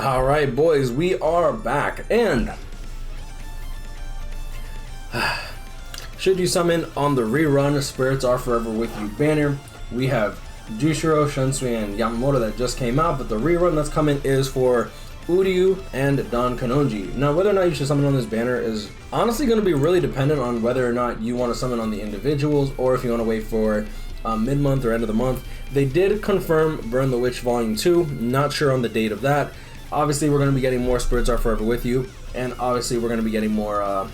Alright boys, we are back, and should you summon on the rerun Spirits Are Forever With You banner, we have Toshiro, Safwy, and Yamamoto that just came out, but the rerun that's coming is for Uryu and Kanonji. Now, whether or not you should summon on this banner is honestly going to be really dependent on whether or not you want to summon on the individuals, or if you want to wait for mid-month or end of the month. They did confirm Burn the Witch Volume 2, not sure on the date of that. Obviously, we're going to be getting more Spirits Are Forever With You, and obviously we're going to be getting more,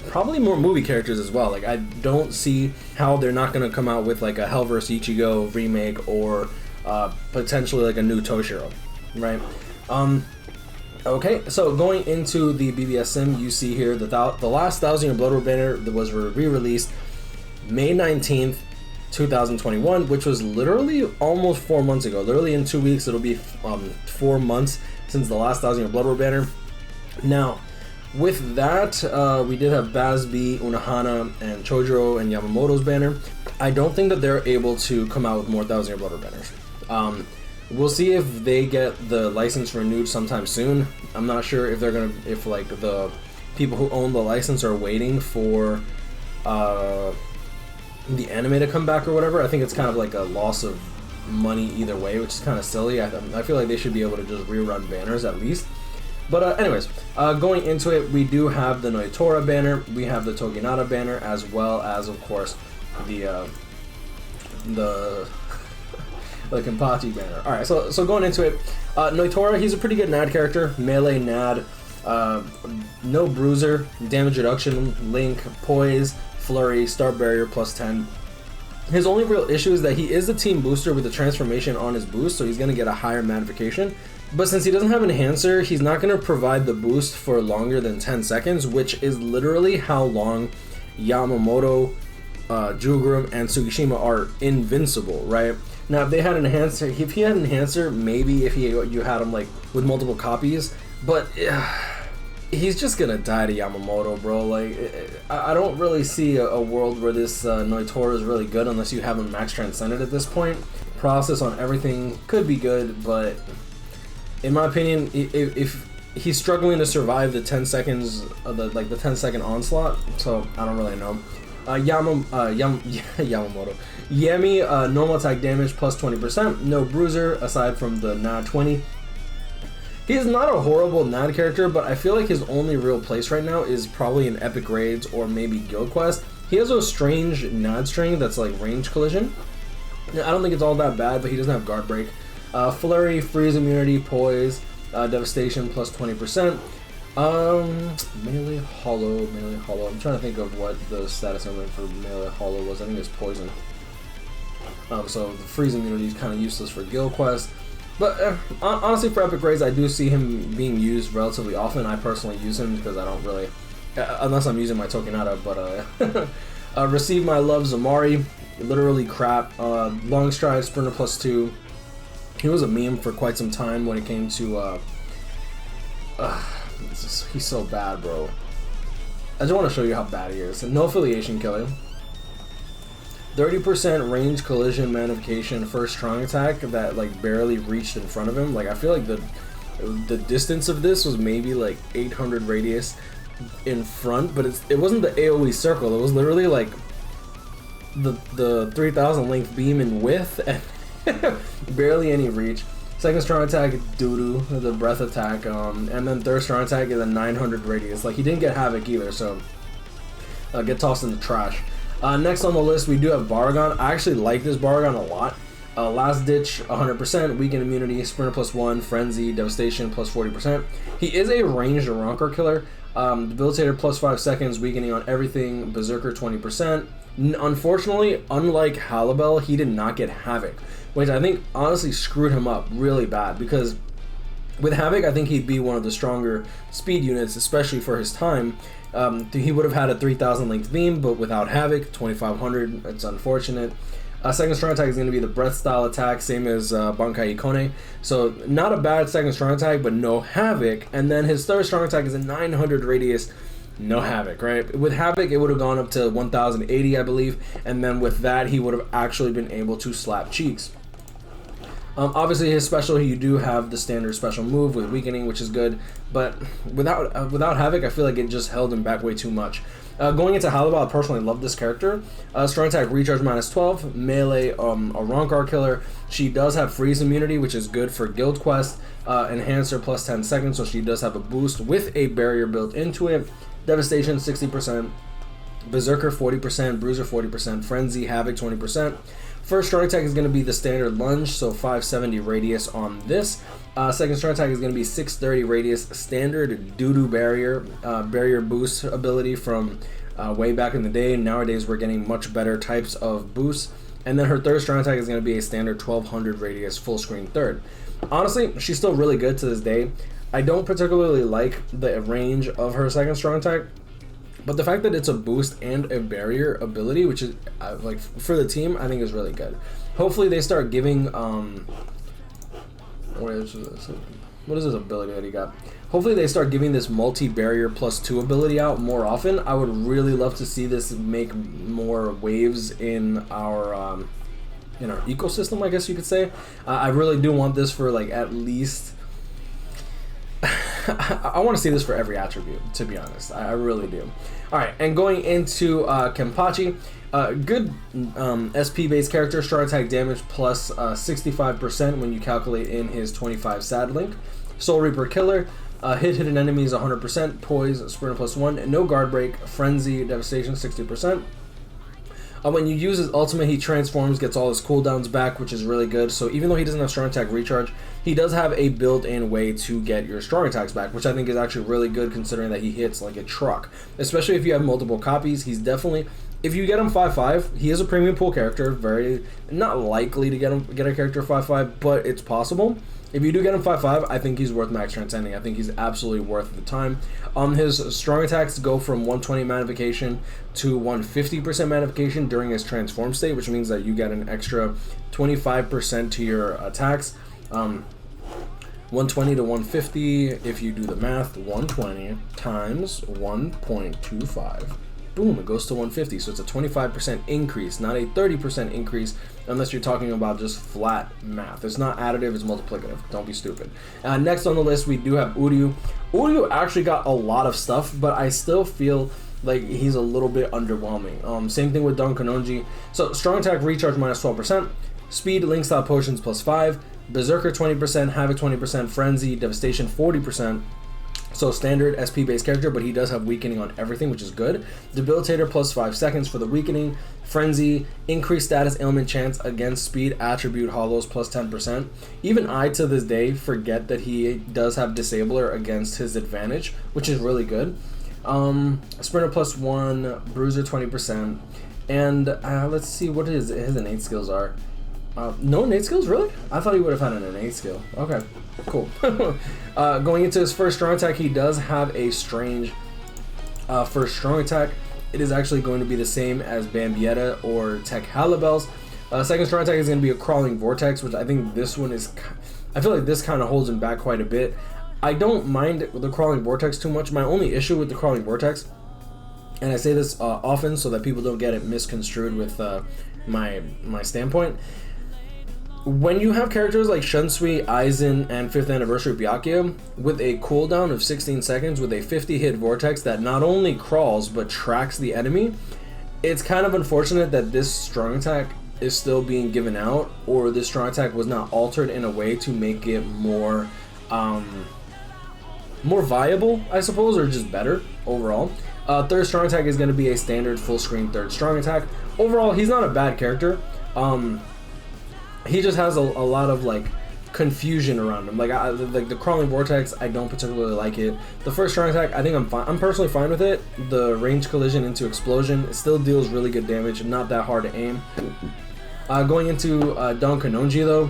probably more movie characters as well. Like, I don't see how they're not going to come out with like a Hell vs. Ichigo remake, or potentially like a new Toshiro, right? Okay, so going into the BBS Sim, you see here the last 1,000 Year Blood War banner that was re-released May 19th, 2021, which was literally almost 4 months ago. Literally in 2 weeks, it'll be 4 months since the last 1,000 Year Blood War banner. Now, with that, we did have Bazby, Unohana, and Toshiro and Yamamoto's banner. I don't think that they're able to come out with more 1,000 Year Blood War banners. We'll see if they get the license renewed sometime soon. I'm not sure if they're gonna, if like the people who own the license are waiting for the anime to come back or whatever. I think it's kind of like a loss of money either way, which is kind of silly. I feel like they should be able to just rerun banners at least. But anyways, going into it, we do have the Noitora banner, we have the Tokinada banner, as well as, of course, the Kenpachi banner. Alright, so going into it, Noitora, he's a pretty good NAD character, melee NAD, no bruiser, damage reduction, link, poise, flurry, start barrier plus 10. His only real issue is that he is a team booster with a transformation on his boost, so he's going to get a higher magnification. But since he doesn't have enhancer, he's not going to provide the boost for longer than 10 seconds, which is literally how long Yamamoto, Jugrum, and Tsukishima are invincible, right? Now, if they had enhancer, if he had enhancer, maybe if you had him like with multiple copies, but he's just gonna die to Yamamoto, bro. Like, I don't really see a world where this Noitora is really good unless you have him max transcended at this point. Process on everything could be good, but in my opinion, if he's struggling to survive the 10 seconds of the 10-second onslaught, so I don't really know. Yamamoto. Yami, normal attack damage plus 20%, no bruiser aside from the NAD 20. He's not a horrible NAD character, but I feel like his only real place right now is probably in Epic Raids or maybe Guild Quest. He has a strange NAD string that's like range collision. I don't think it's all that bad, but he doesn't have guard break. Flurry, freeze immunity, poise, devastation plus 20%. Melee hollow. I'm trying to think of what the status element for melee hollow was. I think it's poison. So the freeze immunity is kind of useless for Guild Quest. But honestly, for Epic Raids, I do see him being used relatively often. I personally use him because I don't really, unless I'm using my Tokinada, but Receive My Love Zommari, literally crap. Long Stride, Sprinter plus 2. He was a meme for quite some time when it came to, he's so bad, bro. I just want to show you how bad he is. No affiliation killer. 30% range collision magnification first strong attack that like barely reached in front of him. Like, I feel like the distance of this was maybe like 800 radius in front, but it wasn't the AoE circle. It was literally like the 3000 length beam in width and barely any reach. Second strong attack, doo-doo, the breath attack, and then third strong attack is a 900 radius. Like, he didn't get Havoc either, so get tossed in the trash. Next on the list, we do have Barragan. I actually like this Barragan a lot. Last Ditch, 100%, Weaken Immunity, Sprinter plus 1, Frenzy, Devastation plus 40%. He is a ranged Ronker killer. Debilitator plus 5 seconds, weakening on everything, Berserker 20%. Unfortunately, unlike Halibel, he did not get Havoc, which I think honestly screwed him up really bad, because with Havoc, I think he'd be one of the stronger speed units, especially for his time. He would have had a 3000 length beam, but without Havoc, 2500. It's unfortunate. Second strong attack is going to be the breath style attack, same as Bankai Ikone. So not a bad second strong attack, but no Havoc. And then his third strong attack is a 900 radius no Havoc, right? With Havoc, it would have gone up to 1080, I believe, and then with that, he would have actually been able to slap cheeks. Obviously, his special, you do have the standard special move with weakening, which is good, but without Havoc, I feel like it just held him back way too much. Going into Halibel, I personally love this character. Strong attack, recharge -12, melee, a Ronkar killer. She does have freeze immunity, which is good for guild quest. Enhancer plus 10 seconds, so she does have a boost with a barrier built into it. Devastation 60%, Berserker 40%, Bruiser 40%, Frenzy, Havoc 20%. First strong attack is going to be the standard lunge, so 570 radius on this. Second strong attack is going to be 630 radius, standard doo-doo barrier, barrier boost ability from way back in the day. Nowadays we're getting much better types of boosts. And then her third strong attack is going to be a standard 1200 radius full screen third. Honestly, she's still really good to this day. I don't particularly like the range of her second strong attack, but the fact that it's a boost and a barrier ability, which is like for the team, I think is really good. Hopefully they start giving what is this ability that he got? Hopefully they start giving this multi-barrier +2 ability out more often. I would really love to see this make more waves in our ecosystem, I guess you could say. I really do want this for like at least I want to see this for every attribute, to be honest. I really do. Alright, and going into Kenpachi, good SP based character, strong attack damage plus 65% when you calculate in his 25 sad link. Soul Reaper killer, hit hidden enemies 100%, poise, sprint +1, no guard break, frenzy, devastation 60%. When you use his ultimate, he transforms, gets all his cooldowns back, which is really good. So even though he doesn't have strong attack recharge, he does have a built-in way to get your strong attacks back, which I think is actually really good considering that he hits like a truck. Especially if you have multiple copies, he's definitely, if you get him 5/5, he is a premium pool character, very not likely to get a character 5/5, but it's possible. If you do get him 5/5, I think he's worth max transcending. I think he's absolutely worth the time. His strong attacks go from 120 magnification to 150% magnification during his transform state, which means that you get an extra 25% to your attacks. 120 to 150, if you do the math, 120 times 1.25. Boom, it goes to 150, so it's a 25% increase, not a 30% increase, unless you're talking about just flat math. It's not additive, it's multiplicative. Don't be stupid. Next on the list, we do have Uryu. Uryu actually got a lot of stuff, but I still feel like he's a little bit underwhelming. Same thing with Kanonji. So, strong attack recharge -12%, speed, link style potions +5, Berserker 20%, Havoc 20%, Frenzy, Devastation 40%. So standard SP based character, but he does have weakening on everything, which is good. Debilitator +5 seconds for the weakening. Frenzy, increased status ailment chance against speed attribute hollows +10%. Even I to this day forget that he does have disabler against his advantage, which is really good. Sprinter +1, bruiser 20%, and let's see what his innate skills are. No innate skills, really? I thought he would have had an innate skill. Okay, cool. Going into his first strong attack, he does have a strange first strong attack. It is actually going to be the same as Bambietta or Tech Halibel's. Second strong attack is going to be a crawling vortex, which I think this one is, I feel like this kind of holds him back quite a bit. I don't mind the crawling vortex too much. My only issue with the crawling vortex, and I say this often so that people don't get it misconstrued with my standpoint. When you have characters like Shunsui, Aizen, and 5th Anniversary Byakuya with a cooldown of 16 seconds with a 50 hit vortex that not only crawls but tracks the enemy, it's kind of unfortunate that this strong attack is still being given out, or this strong attack was not altered in a way to make it more viable, I suppose, or just better overall. Third strong attack is going to be a standard full screen third strong attack. Overall, he's not a bad character. He just has a lot of like confusion around him. Like the crawling vortex, I don't particularly like it. The first strong attack, I think I'm fine. I'm personally fine with it. The range collision into explosion, it still deals really good damage. Not that hard to aim. Going into Kanonji though,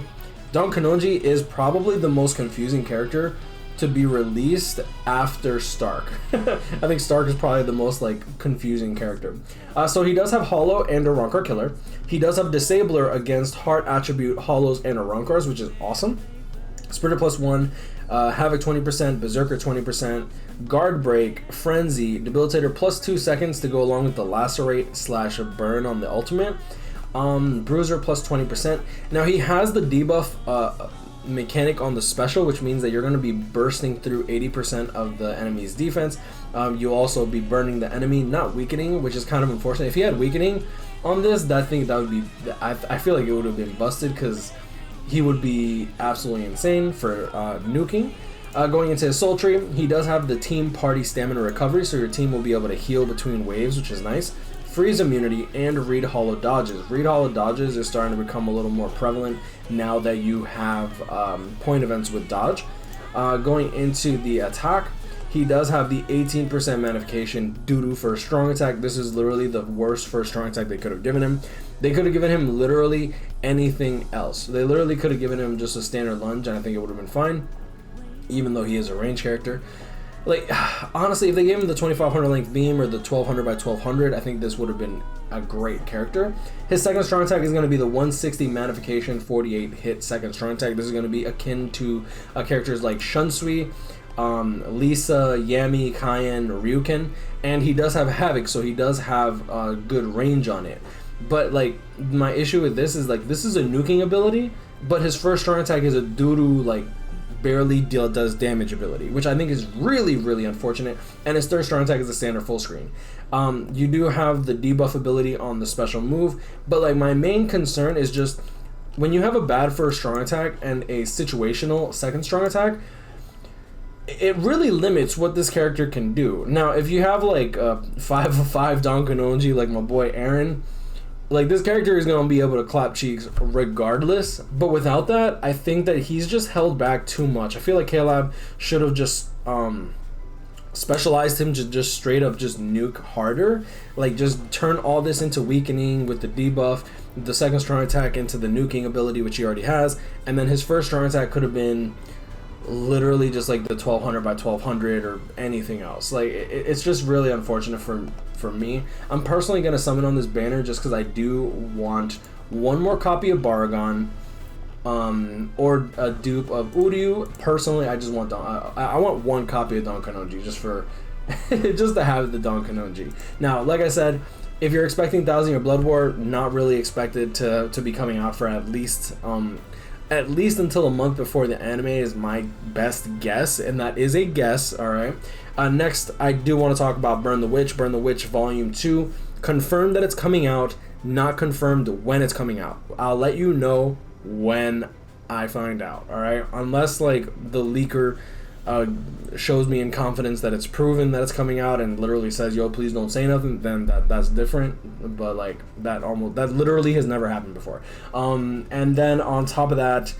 Kanonji is probably the most confusing character to be released after Stark. I think Stark is probably the most like confusing character. So he does have Hollow and a Ronkar killer. He does have Disabler against Heart attribute Hollows and a Ronkars, which is awesome. Sprinter +1, Havoc 20%, Berserker 20%, Guard Break, Frenzy, Debilitator plus 2 seconds to go along with the Lacerate / Burn on the ultimate. Bruiser plus 20%. Now he has the debuff mechanic on the special, which means that you're going to be bursting through 80% of the enemy's defense. You'll also be burning the enemy, not weakening, which is kind of unfortunate. If he had weakening on this, I think that would be, I feel like it would have been busted, because he would be absolutely insane for nuking. Going into his soul tree, he does have the team party stamina recovery, so your team will be able to heal between waves, which is nice. Freeze immunity and read hollow dodges. Read hollow dodges is starting to become a little more prevalent now that you have point events with dodge. Going into the attack, he does have the 18% magnification doo-doo for a strong attack. This is literally the worst first strong attack they could have given him. They could have given him literally anything else. They literally could have given him just a standard lunge, and I think it would have been fine, even though he is a range character. Like, honestly, if they gave him the 2500 length beam or the 1200 by 1200, I think this would have been a great character. His second strong attack is going to be the 160 magnification 48 hit second strong attack. This is going to be akin to characters like Shunsui, Lisa, Yami, Cayenne, Ryuken, and he does have Havoc, so he does have good range on it. But like, my issue with this is, like, this is a nuking ability, but his first strong attack is a doo-doo, like, barely does damage ability, which I think is really, really unfortunate. And his third strong attack is a standard full screen. You do have the debuff ability on the special move, but like, my main concern is just when you have a bad first strong attack and a situational second strong attack, it really limits what this character can do. Now, if you have like a 5/5 Don Kanonji like my boy Aaron, like, this character is going to be able to clap cheeks regardless, but without that, I think that he's just held back too much. I feel like K-Lab should have just specialized him to just straight up just nuke harder. Like, just turn all this into weakening with the debuff, the second strong attack into the nuking ability, which he already has, and then his first strong attack could have been literally just like the 1200 by 1200 or anything else. Like, it's just really unfortunate for me. I'm personally going to summon on this banner just because I do want one more copy of Barragan, or a dupe of Uryu. Personally, I just want I want one copy of Don Kanonji just for just to have the Don Kanonji. Now, like I said, if you're expecting Thousand Year Blood War, not really expected to be coming out for at least until a month before the anime is my best guess, and that is a guess. All right. Next, I do want to talk about Burn the Witch. Burn the Witch Volume 2. Confirmed that it's coming out, not confirmed when it's coming out. I'll let you know when I find out, all right? Unless, like, the leaker shows me in confidence that it's proven that it's coming out and literally says, yo, please don't say nothing, then that's different. But, like, that literally has never happened before. And then on top of that,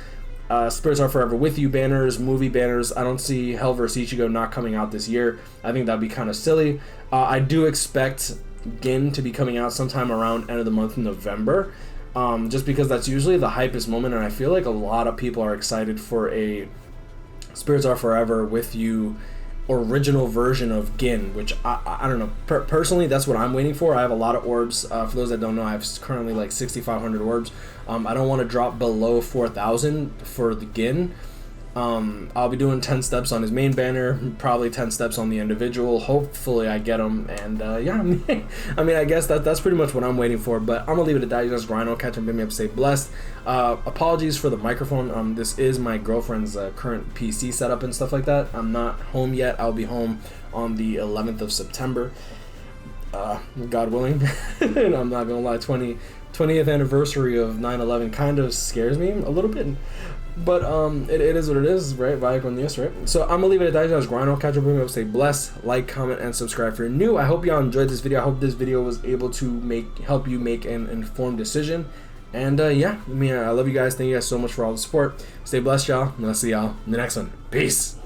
Spirits Are Forever With You banners, movie banners. I don't see Hell vs. Ichigo not coming out this year. I think that'd be kind of silly. I do expect Gin to be coming out sometime around end of the month in November, just because that's usually the hypest moment, and I feel like a lot of people are excited for a Spirits Are Forever With You original version of Gin, which I don't know. Personally, that's what I'm waiting for. I have a lot of orbs. For those that don't know, I have currently like 6,500 orbs. I don't want to drop below 4,000 for the Gin. I'll be doing 10 steps on his main banner, probably 10 steps on the individual. Hopefully I get them, and yeah, I mean, I guess that's pretty much what I'm waiting for, but I'm gonna leave it at that. You guys grind on, catch and beat me up, stay blessed. Apologies for the microphone. This is my girlfriend's current PC setup and stuff like that. I'm not home yet. I'll be home on the 11th of September, God willing. And I'm not gonna lie, 20th anniversary of 9/11 kind of scares me a little bit. But it is what it is, right? Vaya con Dios, right? So I'm gonna leave it at that. You guys grind on, catch up with me, stay blessed, like, comment, and subscribe if you're new. I hope y'all enjoyed this video. I hope this video was able to help you make an informed decision. And yeah, I love you guys. Thank you guys so much for all the support. Stay blessed, y'all, and I'll see y'all in the next one. Peace.